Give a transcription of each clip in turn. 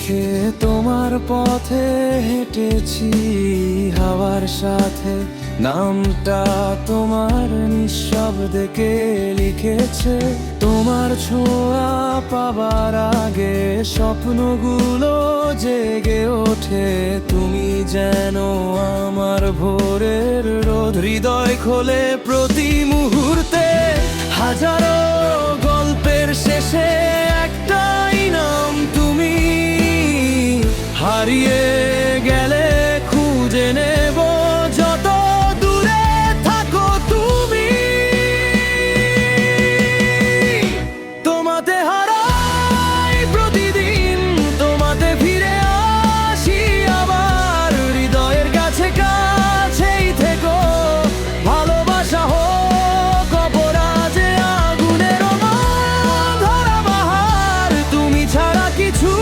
রেখে তোমার পথে হেঁটেছি হাওয়ার সাথে, নামটা তোমার নিঃশব্দে কে লিখেছে। তোমার ছোঁয়া পাবার আগে স্বপ্নগুলো জেগে ওঠে, তুমি যেন আমার ভোরের রোদ। হৃদয় খোলে প্রতি মুহূর্তে, হাজারো গল্পের শেষে একটাই নাম তুমি। হারিয়ে গেলে খুঁজে নেব যত দূরে থাকো তুমি। তোমাতে হারাই প্রতিদিন, তোমাতে ফিরে আসি আবার। হৃদয়ের কাছে কাছেই থেকো, ভালোবাসা হোক অপরাজে আগুনের ধরা বাহার। তুমি ছাড়া কিছু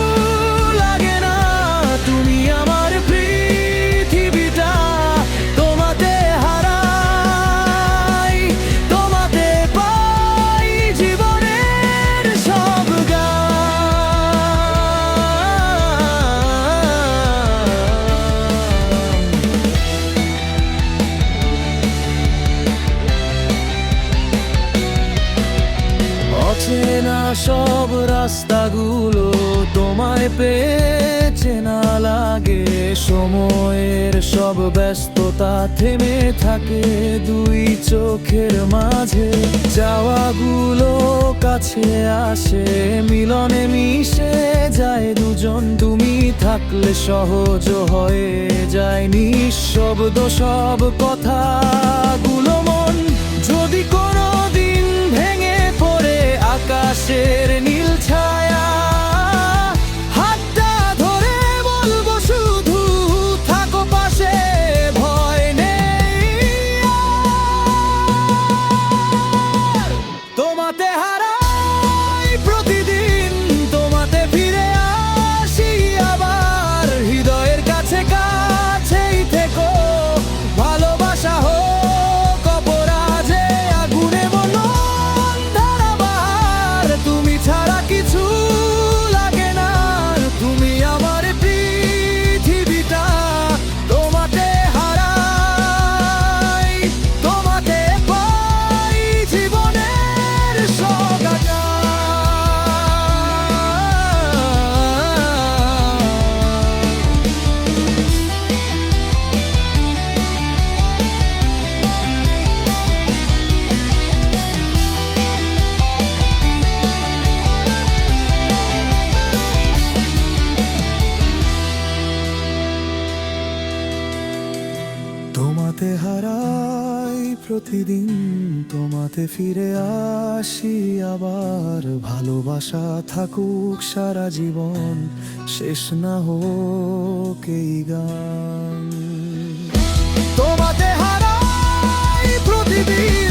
লাগে না, তুমি আমার পৃথিবীটা। তোমাতে হারাই, তোমাতে পাই জীবনের সব অচেনা সব রাস্তাগুলো তোমায় পেয়ে চেনা লাগে। সময়ের সব ব্যস্ততা থেমে থাকে দুই চোখের মাঝে। যাওয়াগুলো কাছে আসে, মিলনে মিশে যায় দুজন। তুমি থাকলে সহজ হয়ে যায় নিঃশব্দ সব কথাগুলো। মন যদি কোনো দিন ভেঙে পড়ে আকাশের নীল ছায়া, হাতটা ধরে বলবো শুধু থাকো পাশে, ভয় নেই আর। তোমাতে হারাই প্রতিদিন, তোমাতে ফিরে আসি আবার। হৃদয়ের কাছে কাছেই থেকো, ভালোবাসা হোক অপরাজে আগুনে মনন ধারা বাহার। তুমি ছাড়া কিছু লাগে না, তুমি আমার পৃথিবীটা। তোমাতে হারাই, তোমাতে পাই জীবনের সগাটা। তোমাতে হারাই প্রতিদিন, তোমাতে ফিরে আসি আবার। ভালোবাসা থাকুক সারা জীবন, শেষ না হোক এই গান। তোমাতে হারাই প্রতিদিন,